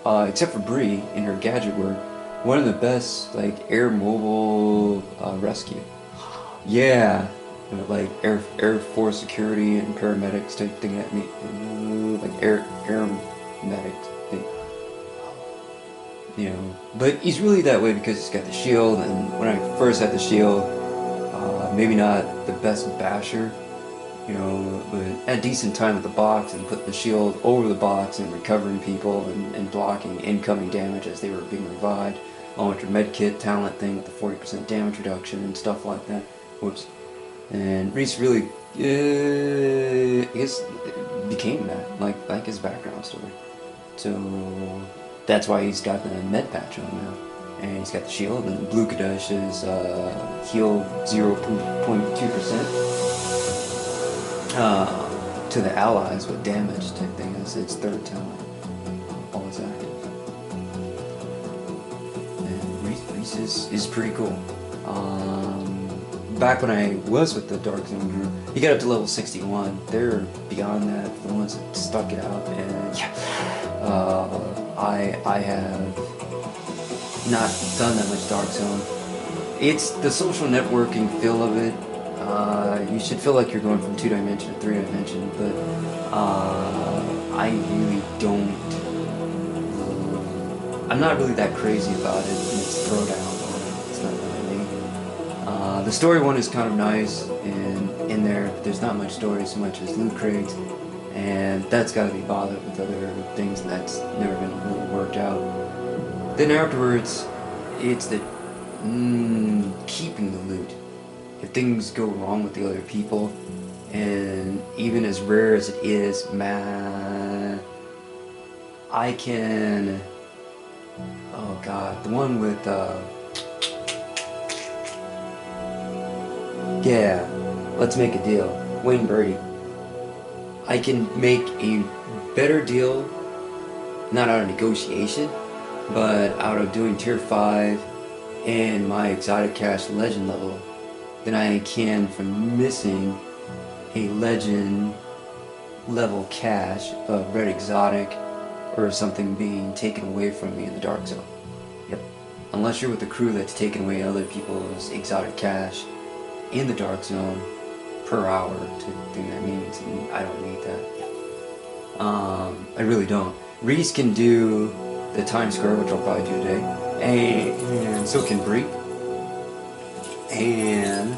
except for Bree in her gadget work, one of the best like air mobile rescue. Yeah, like Air Force security and paramedics type thing at me, like air medics thing. But he's really that way because he's got the shield. And when I first had the shield, maybe not the best basher, but at a decent time with the box and putting the shield over the box and recovering people and blocking incoming damage as they were being revived, along with your medkit talent thing with the 40% damage reduction and stuff like that. Whoops. And Reese really, I guess, became that, like his background story. So that's why he's got the med patch on now. And he's got the shield, and Blue Kadesh is heal 0.2% to the allies with damage type thing. It's its third talent. Always active. And Reese is pretty cool. Back when I was with the Dark Zone group, he got up to level 61. They're beyond that, the ones that stuck it out. And yeah, I have not done that much Dark Zone. It's the social networking feel of it. You should feel like you're going from 2-dimension to 3-dimension, but I really don't. I'm not really that crazy about it. It's throwdown. It's not really me. The story one is kind of nice, and in there, but there's not much story so much as loot crates, and that's got to be bothered with other things, and that's never been really worked out. Then afterwards, it's the keeping the loot. If things go wrong with the other people, and even as rare as it is, I can. Oh god, the one with yeah, let's make a deal. Wayne Brady. I can make a better deal, not out of negotiation, but out of doing tier 5 and my exotic cache legend level than I can from missing a legend level cache of red exotic or something being taken away from me in the Dark Zone. Yep. Unless you're with a crew that's taking away other people's exotic cache in the Dark Zone per hour to think that means, and I don't need that. I really don't. Reese can do the Times Square, which I'll probably do today, and so can Bree. And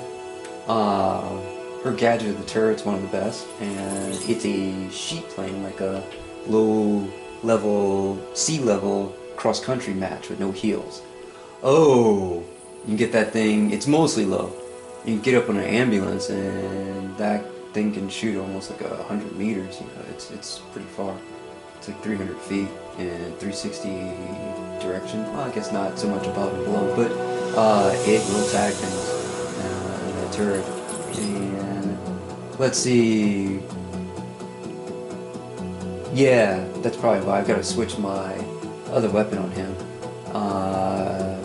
her gadget of the turret's one of the best, and it's a sheet plane, like a low level, sea level cross-country match with no heals. Oh, you can get that thing, it's mostly low. You can get up on an ambulance and that thing can shoot almost like 100 meters, it's pretty far. It's like 300 feet in 360 direction. Well, I guess not so much above and below, but it will tag things in that turret. And let's see. Yeah, that's probably why I've got to switch my other weapon on him.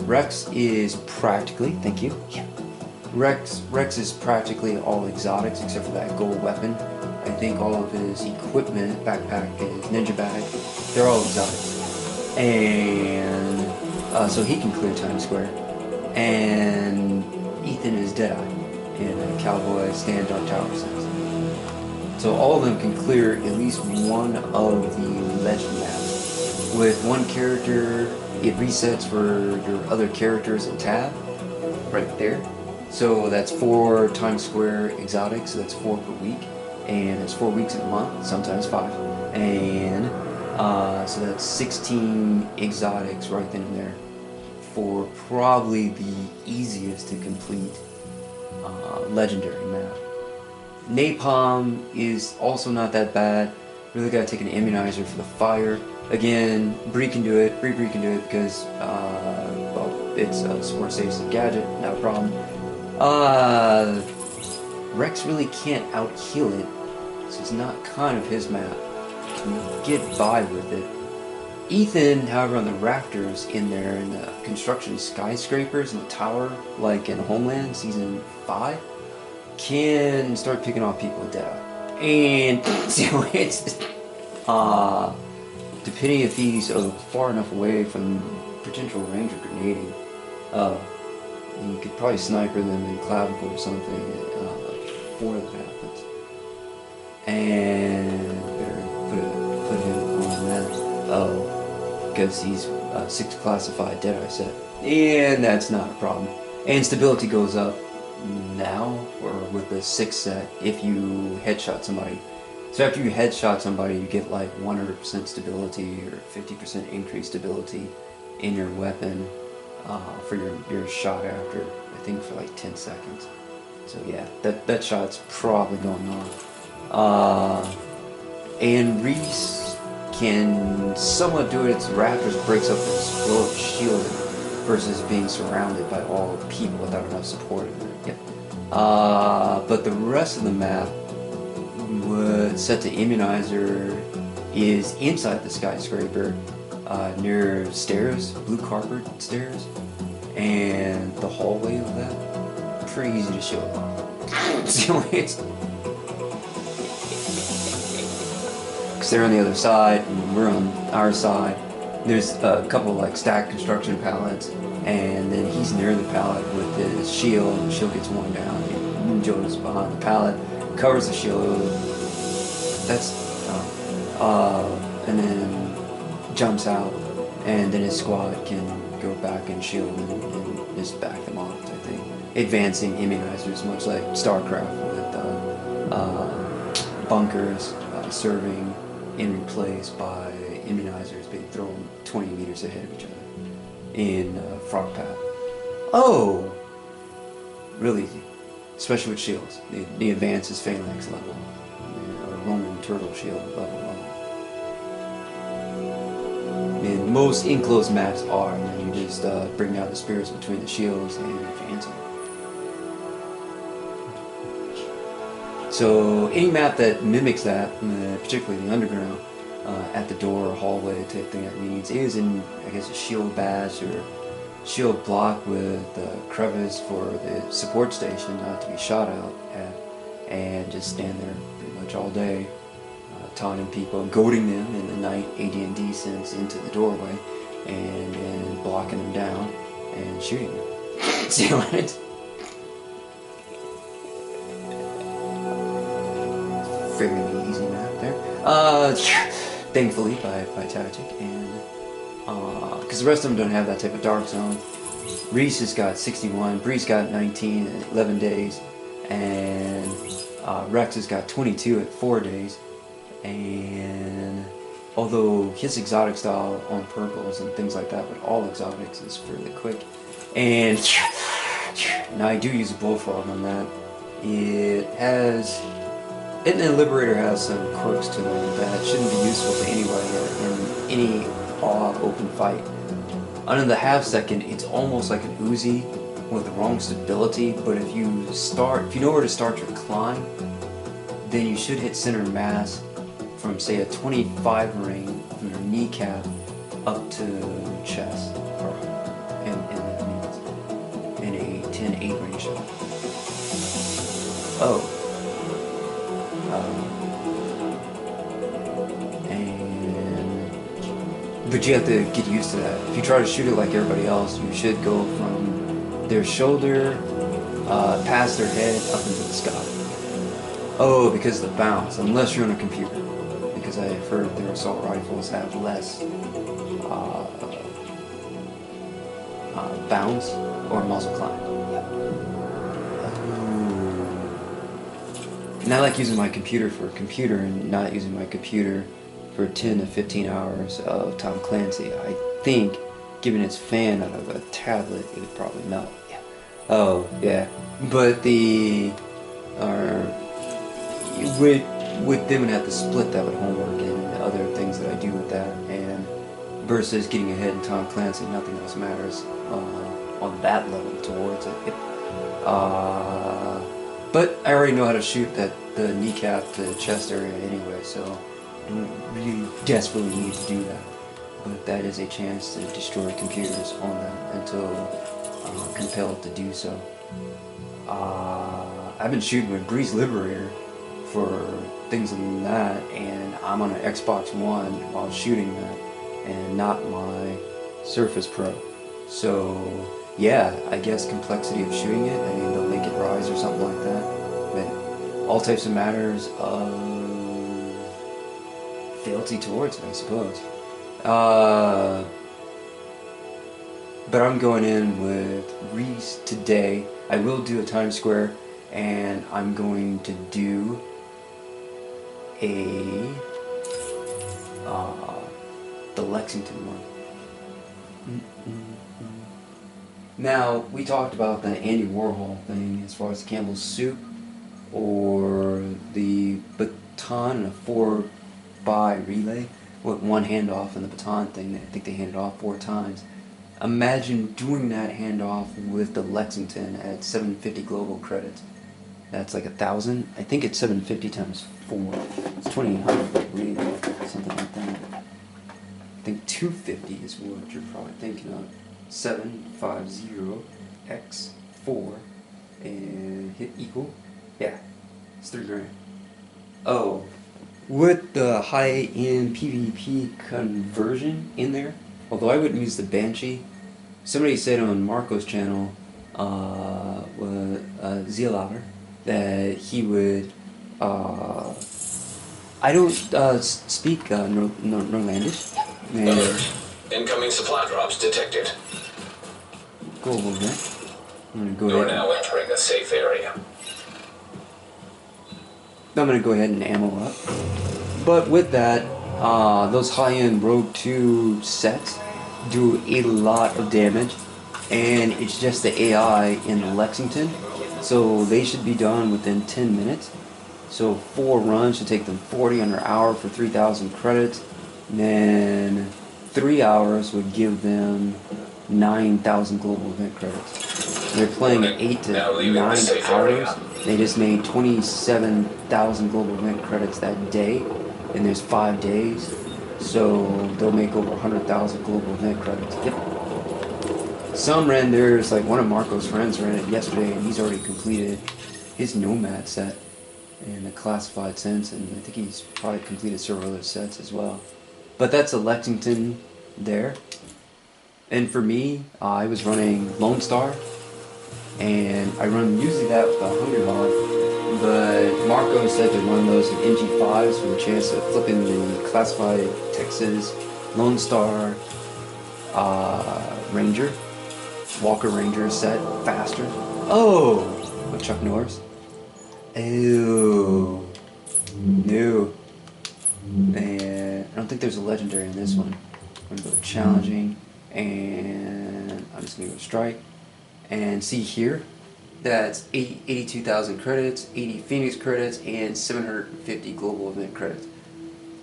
Rex is practically, thank you. Yeah. Rex is practically all exotics except for that gold weapon. I think all of his equipment, backpack, his ninja bag, they're all exotics. And so he can clear Times Square. And Ethan is Deadeye in a Cowboy Stand Dark Tower sense. So all of them can clear at least one of the legend maps. With one character, it resets for your other characters and tab, right there. So that's 4 Times Square exotics, so that's 4 per week. And it's 4 weeks in a month, sometimes 5. And so that's 16 exotics right then and there for probably the easiest to complete legendary map. Napalm is also not that bad. Really gotta take an immunizer for the fire. Again, Bree can do it. Bree can do it because, well, it's a more safe gadget, not a problem. Rex really can't out-heal it, so it's not kind of his map. He can get by with it. Ethan, however, on the rafters in there, in the construction skyscrapers in the tower, like in Homeland Season 5, can start picking off people with Deadeye. And so it's depending if he's far enough away from potential range of grenading, you could probably sniper them in clavicle or something before that happens. And better put him on that. Because he's 6 classified Deadeye set. And that's not a problem. And stability goes up now, or with the 6 set, if you headshot somebody. So after you headshot somebody, you get like 100% stability or 50% increased stability in your weapon for your shot after, I think for like 10 seconds. So yeah, that shot's probably going on. And Reese can somewhat do it. It's Raptors breaks up the explode shield versus being surrounded by all people without enough support in there. Yep. But the rest of the map, what's set to immunizer, is inside the skyscraper, near stairs, blue carpet stairs, and the hallway of that. Pretty easy to show off. Because they're on the other side, and we're on our side. There's a couple like stacked construction pallets, and then he's near the pallet with his shield, and the shield gets worn down. And Joe's behind the pallet, covers the shield. That's and then jumps out, and then his squad can go back and shield and just back them off. I think advancing immunizers, much like StarCraft with bunkers serving in place by immunizers being thrown 20 meters ahead of each other in frog path. Oh, real easy, especially with shields. The advance is phalanx level, or Roman turtle shield level 1. And most enclosed maps are, and then you just bring down the spirits between the shields and advance them. So any map that mimics that, particularly the underground, at the door or hallway type thing that needs is in, I guess, a shield bash or shield block with crevice for the support station not to be shot out at, and just stand there pretty much all day, taunting people, goading them in the night AD&D sense into the doorway, and blocking them down and shooting them. See what? Fairly easy map there. Thankfully by Tactic, and because the rest of them don't have that type of dark zone. Reese has got 61, Bree's got 19 at 11 days, and Rex has got 22 at 4 days. And although his exotic style on purples and things like that, but all exotics is fairly quick. And now I do use a bullfrog on that. And the Liberator has some quirks to them that shouldn't be useful to anybody in any all-out open fight. Under the half second, it's almost like an Uzi with the wrong stability, but if you know where to start your climb, then you should hit center mass from, say, a 25 ring from your kneecap up to chest, or in a 10-8 range shot. Oh. But you have to get used to that. If you try to shoot it like everybody else, you should go from their shoulder, past their head, up into the sky. Oh, because of the bounce, unless you're on a computer. Because I've heard their assault rifles have less bounce or muzzle climb. And I like using my computer for a computer and not using my computer for 10 to 15 hours of Tom Clancy. I think, given its fan out of a tablet, it would probably melt. Yeah. Oh, yeah. But with them would have to split that with homework and other things that I do with that, and versus getting ahead in Tom Clancy, nothing else matters on that level towards it. But I already know how to shoot the kneecap to chest area anyway, so I don't really desperately need to do that. But that is a chance to destroy computers on that until compelled to do so. I've been shooting with Breeze Liberator for things like that, and I'm on an Xbox One while shooting that, and not my Surface Pro. So yeah, I guess complexity of shooting it, I mean, they'll make it rise or something like that. But all types of matters of fealty towards it, I suppose. But I'm going in with Reese today. I will do a Times Square, and I'm going to do the Lexington one. Now, we talked about the Andy Warhol thing as far as the Campbell's soup or the baton and a 4-by relay with one handoff and the baton thing. I think they handed off 4 times. Imagine doing that handoff with the Lexington at 750 global credits. That's like 1,000. I think it's 750 times 4. It's 2,800 really, something like that. I think 250 is what you're probably thinking of. 750 x 4 and hit equal. Yeah, it's 3 grand. Oh, with the high-end PvP conversion in there, although I wouldn't use the Banshee, somebody said on Marco's channel, Zealater, that he would, I don't speak Norlandish. Incoming supply drops detected. Go over there. I'm gonna go You're ahead. now entering a safe area. I'm gonna go ahead and ammo up. But with that, those high-end Rogue 2 sets do a lot of damage, and it's just the AI in the Lexington, so they should be done within 10 minutes. So 4 runs should take them 40 under hour for 3,000 credits, and then 3 hours would give them 9,000 global event credits. They're playing at 8 to 9 hours. They just made 27,000 global event credits that day, and there's 5 days, so they'll make over 100,000 global event credits. Yep. Some ran theirs, like one of Marco's friends ran it yesterday, and he's already completed his Nomad set in a classified sense, and I think he's probably completed several other sets as well. But that's a Lexington there. And for me, I was running Lone Star, and I run usually that with a Hungry Hog, but Marco said to run those in NG5s for the chance of flipping the classified Texas Lone Star Ranger, Walker Ranger set faster. Oh, with Chuck Norris. Ew. No. And I don't think there's a legendary in this one. I'm gonna go challenging, and I'm just gonna go strike. And see here, that's 82,000 credits, 80 Phoenix credits, and 750 global event credits.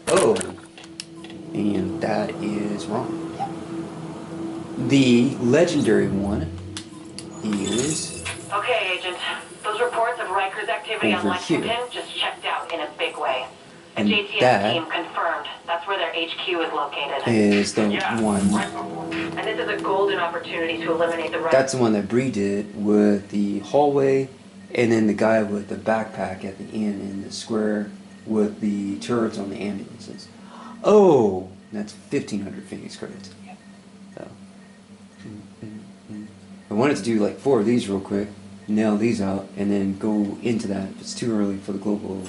Oh, and that is wrong. The legendary one is okay, Agent. Those reports of Riker's activity on over Lexington here. just checked out in a big way. The And JTF that team confirmed that's where their HQ is located. is the one. And this is a golden opportunity to eliminate the That's the one that Bree did with the hallway, and then the guy with the backpack at the end in the square with the turrets on the ambulances. Oh, that's 1,500 Phoenix credits. So, I wanted to do like 4 of these real quick, nail these out, and then go into that. If it's too early for the global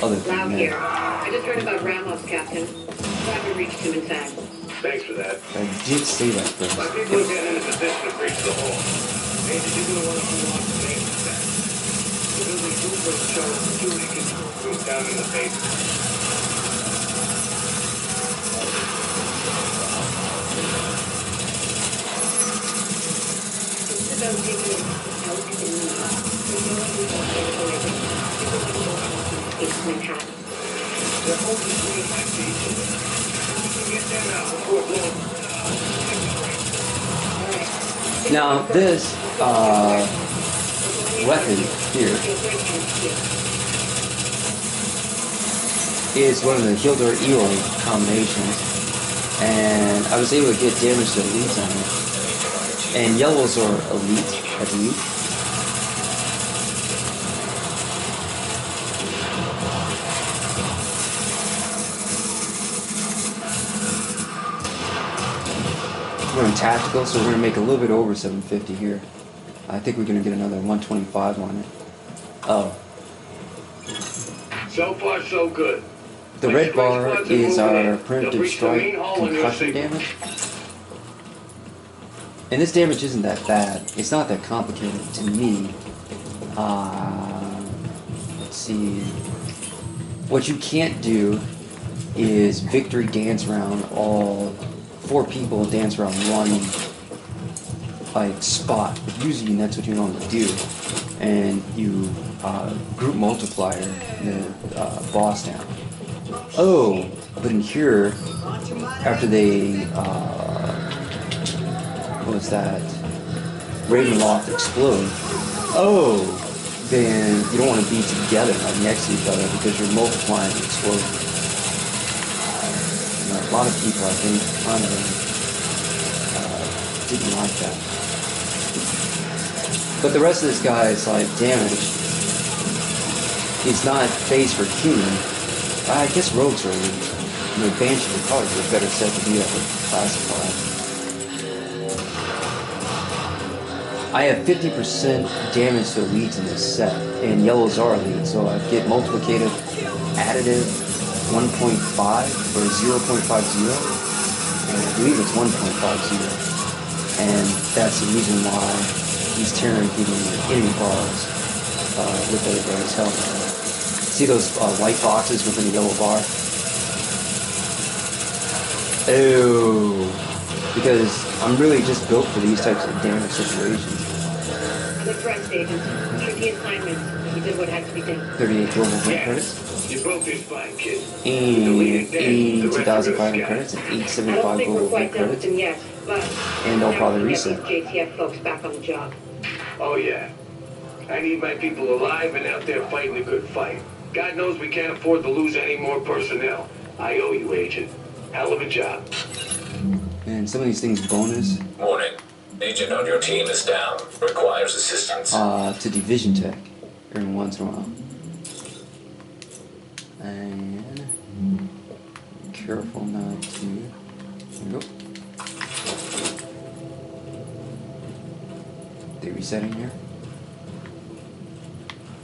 other thing. Loud here. I just heard about Ramos, Captain. Driver reached him in time. Thanks for that. I did say that first. My people are getting in a position to breach the hole. Major, you're going to want to unlock the main defense. The building super shows security control room down in the basement. They're holding three of my people. We can get them out before blowing. Now this weapon here is one of the Hildur Eeyore combinations, and I was able to get damage to elites on it. And yellows are elite, I believe. We're in tactical, so we're gonna make a little bit over 750 here. I think we're gonna get another 125 on it. Oh. So far, so good. The red bar is our preemptive strike concussion damage. And this damage isn't that bad. It's not that complicated to me. Let's see. What you can't do is victory dance around all 4 people dance around one like spot. But usually that's what you normally do. And you group multiplier the boss down. Oh, but in here, after they what was that? Ravenloft explode. Oh, then you don't want to be together like next to each other because you're multiplying the explosion. You know, a lot of people, I think, kind of didn't like that. But the rest of this guy's like damage. He's not phased for human. I guess rogues are elite. You know, Banshee would probably be a better set to do that with classified. I have 50% damage to elites in this set, and yellows are elite, so I get multiplicative additive 1.5 or 0.50, and I believe it's 1.50, and that's the reason why he's tearing through the enemy bars with his health. See those white boxes within the yellow bar? Oh, because I'm really just built for these types of damage situations. Good rest, Agent. Shoot the assignments. You did what had to be done. 38 global hit credits. You broke this fine, kid. And 82,500 credits and 875 global hit credits. Yet, but And I'll probably reset. These JTF folks back on the job. Oh, yeah. I need my people alive and out there fighting a good fight. God knows we can't afford to lose any more personnel. I owe you, Agent. Hell of a job. And some of these things bonus. Warning. Agent on your team is down. Requires assistance. To division tech every once in a while. And careful not to. There we go. They resetting here.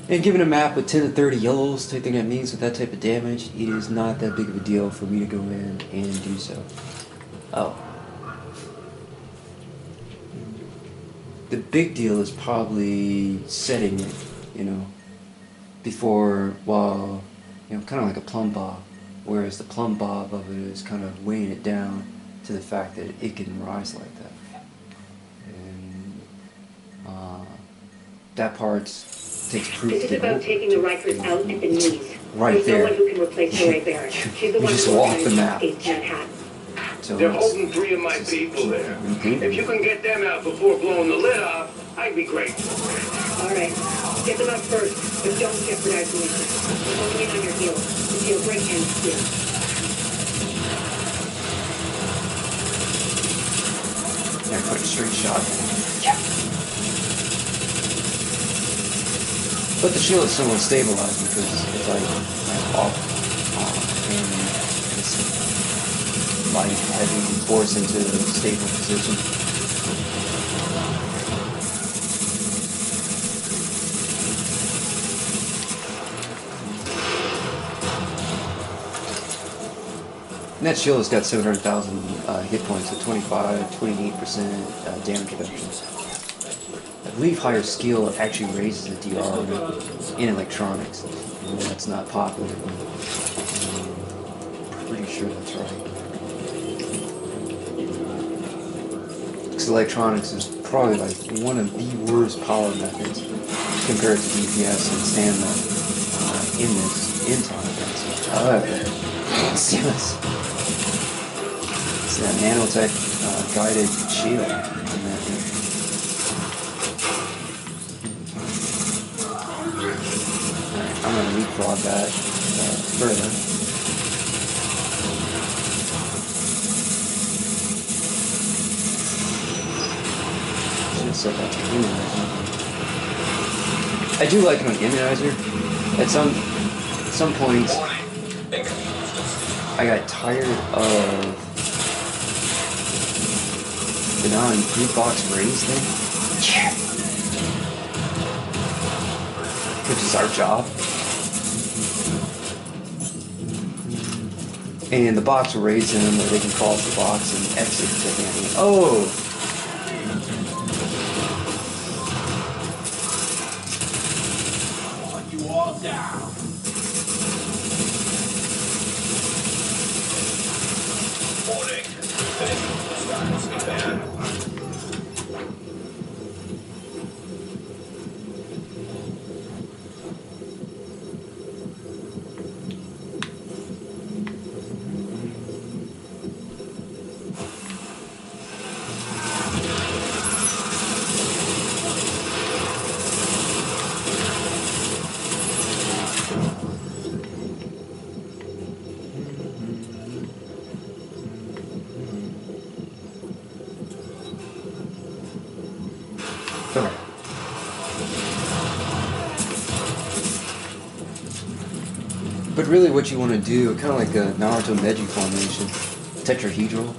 And given a map with 10 to 30 yellows, type thing that means with that type of damage, it is not that big of a deal for me to go in and do so. Oh. The big deal is probably setting it, you know, before, well, you know, kind of like a plumb bob, whereas the plumb bob of it is kind of weighing it down to the fact that it can rise like that. And that part takes proof. This is about taking the Rikers out at the knees. Right There's there. no one who can replace Ray Barrett. She's the You one just who walk the map. escaped Manhattan. So They're it's- holding 3 of my people there. If you can get them out before blowing the lid off, I'd be grateful. All right. Get them out first, but don't jeopardize the mission. We're going in on your heels. The jailbreak ends here. Yeah, quick straight shot. Yeah. But the shield is somewhat stabilized because it's like off and it's light, heavy, force into a stable position. And that shield has got 700,000 hit points, so 28% damage reduction. I believe higher skill actually raises the DR in electronics. And that's not popular, but I'm pretty sure that's right. Because electronics is probably like one of the worst power methods compared to DPS and stamina in time. However, let's see this. It's that nanotech guided shield. I'm going to leapfrog that further. Should have set that to immunizer. I do like an immunizer. At some points, I got tired of But now you group box raise then? Which is our job. And the box will raise them, or they can cross the box and exit to the end. Oh! You all down. Warning. Starts command. Okay. But really what you want to do, kind of like a Naruto Meiji formation, tetrahedral,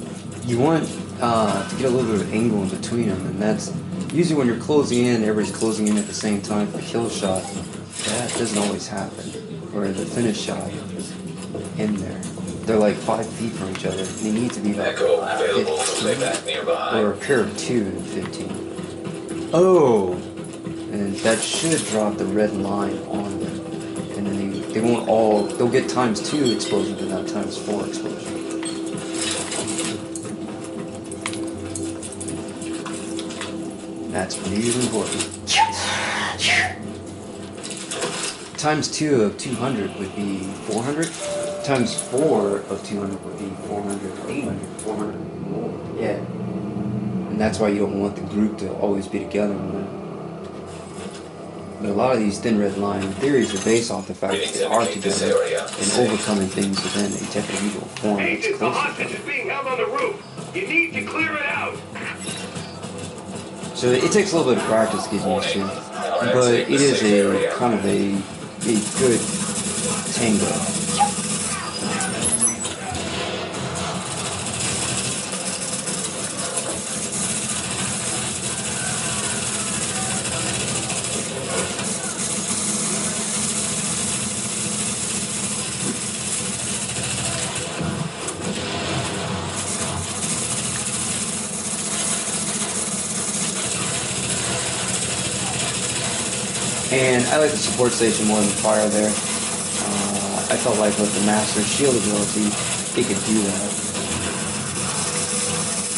you want to get a little bit of angle in between them, and that's usually when you're closing in, everybody's closing in at the same time for kill shot. That doesn't always happen. Or the finish shot in there. They're like 5 feet from each other. They need to be like Echo available for 15, playback nearby. or a pair of 2 and 15. Oh! And that should drop the red line on them. And then they won't all, they'll get ×2 explosion, but not ×4 explosion. That's really important. ×2 of 200 would be 400. ×4 of 200 would be 400, 800, 400 more. Yeah. And that's why you don't want the group to always be together. But a lot of these thin red line theories are based off the fact that they are together and overcoming things within a tetrahedral form. Agent, That's the close hostage is being held on the roof. You need to clear it out. So it takes a little bit of practice getting used to, but it is a kind of a good tango. And I like the support station more than the fire there. I felt like with the master shield ability, it could do that.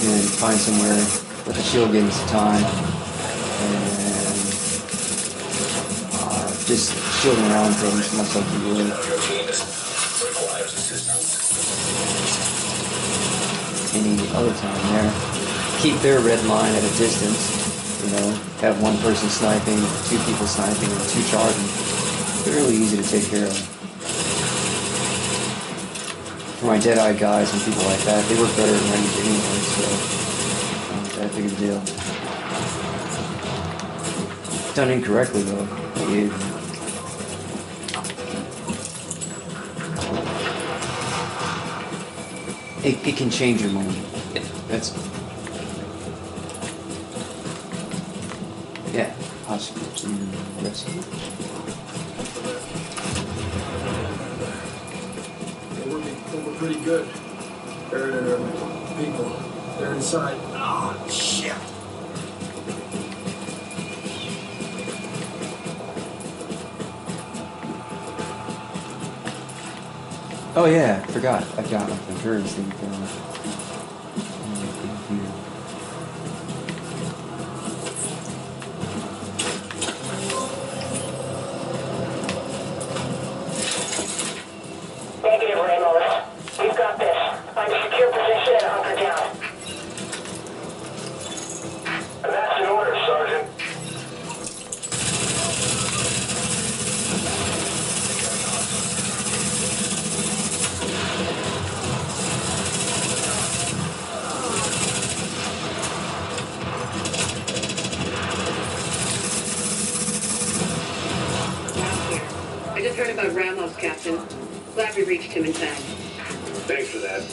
And find somewhere with the shield getting some time. And just shielding around things much like you would. Your team requires assistance. Any other time there. Keep their red line at a distance. You know, have one person sniping, 2 people sniping, and 2 charging. They're really easy to take care of. For my Deadeye guys and people like that, they work better in range anyway, so not that big of a deal. Done incorrectly though, it can change your mind. That's yeah, possible. Yes. We're pretty good. There are people. They're inside. Oh, shit. Oh yeah, I forgot. I've got like the endurance thing going on. Negative, Ramos. We've got this. Find a secure position and hunker down. That's an order, Sergeant. I just heard about Ramos, Captain. Glad we reached him in time. Thanks for that.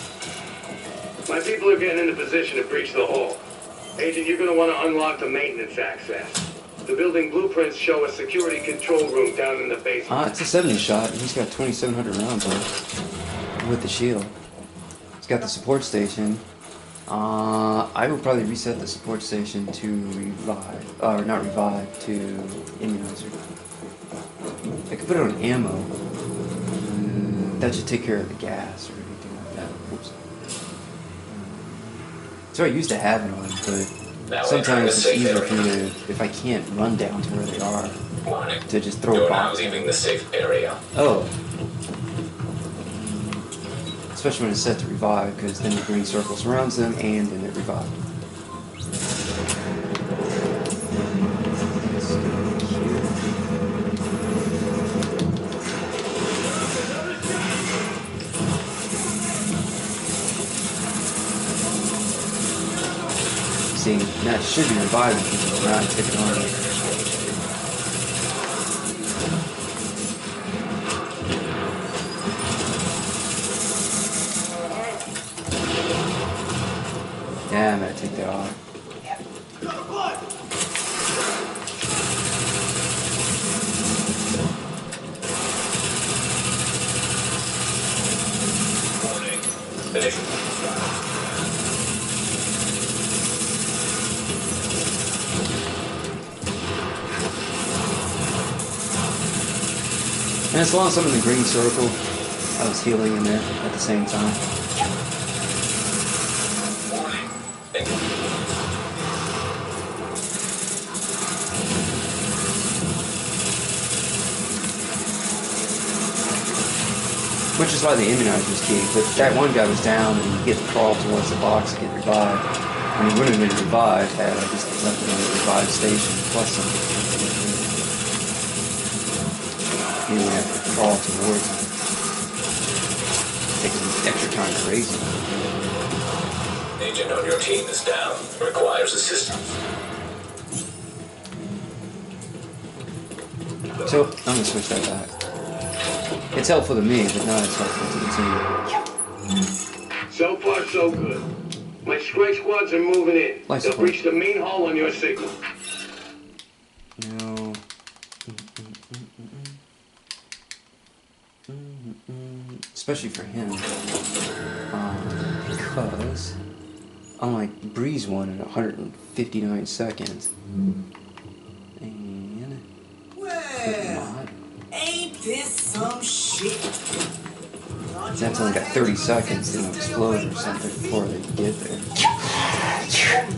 My people are getting into position to breach the hull. Agent, you're going to want to unlock the maintenance access. The building blueprints show a security control room down in the basement. It's a 70 shot, and he's got 2,700 rounds on it with the shield. He's got the support station. I would probably reset the support station to revive, or not revive, to immunizer. I could put it on ammo. That should take care of the gas or anything like that. Oops. So I used to have it on, but sometimes it's easier for me to, if I can't run down to where they are, to just throw a box. You're now leaving the safe area. Oh. Especially when it's set to revive, because then the green circle surrounds them and then it revives. See, that should be reviving because it's not ticking on it. Yeah, I'm gonna take that off. Yeah. Warning. Finish. And as long as I'm in the green circle, I was healing in there at the same time. Warning. Which is why the immunizer is key. But that one guy was down and he had to crawl towards the box to get revived. And he wouldn't have been revived had I just left him on the revived station plus something. He would have to crawl towards him. Taking extra time to raise him. Agent on your team is down. Requires assistance. So, I'm going to switch that back. It's helpful to me, but not as helpful to the team. So far, so good. My strike squads are moving in. They'll breach the main hall on your signal. No. Especially for him. Because unlike Breeze won in 159 seconds. And Well, ain't this some shit? that's only got 30 seconds to explode or something before they get there.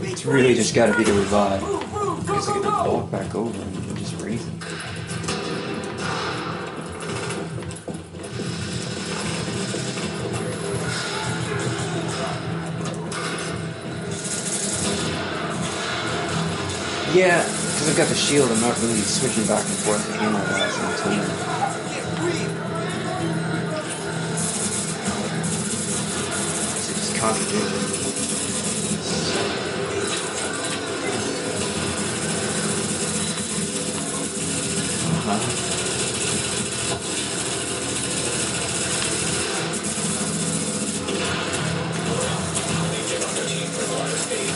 It's really just got to be the revive. I guess I could just walk back over and just raise him. Yeah, because I've got the shield, I'm not really switching back and forth to ammo-wise on the team. It's contradictory. Agent on your team requires aid.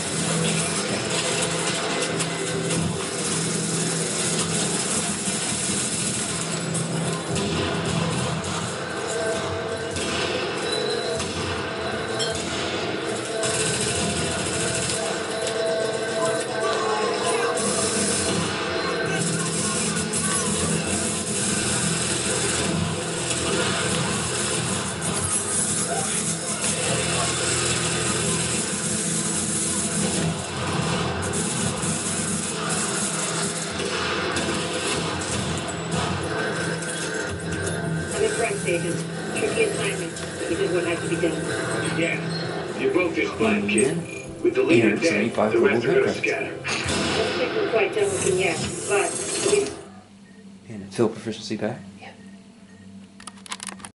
I'm impressed, Agent. Tricky assignment. You did what had to be done. Yeah, you broke this plan, kid. With the leader dead, the rest are gonna scatter. I don't think we're quite done with him yet, but at least And fill proficiency back.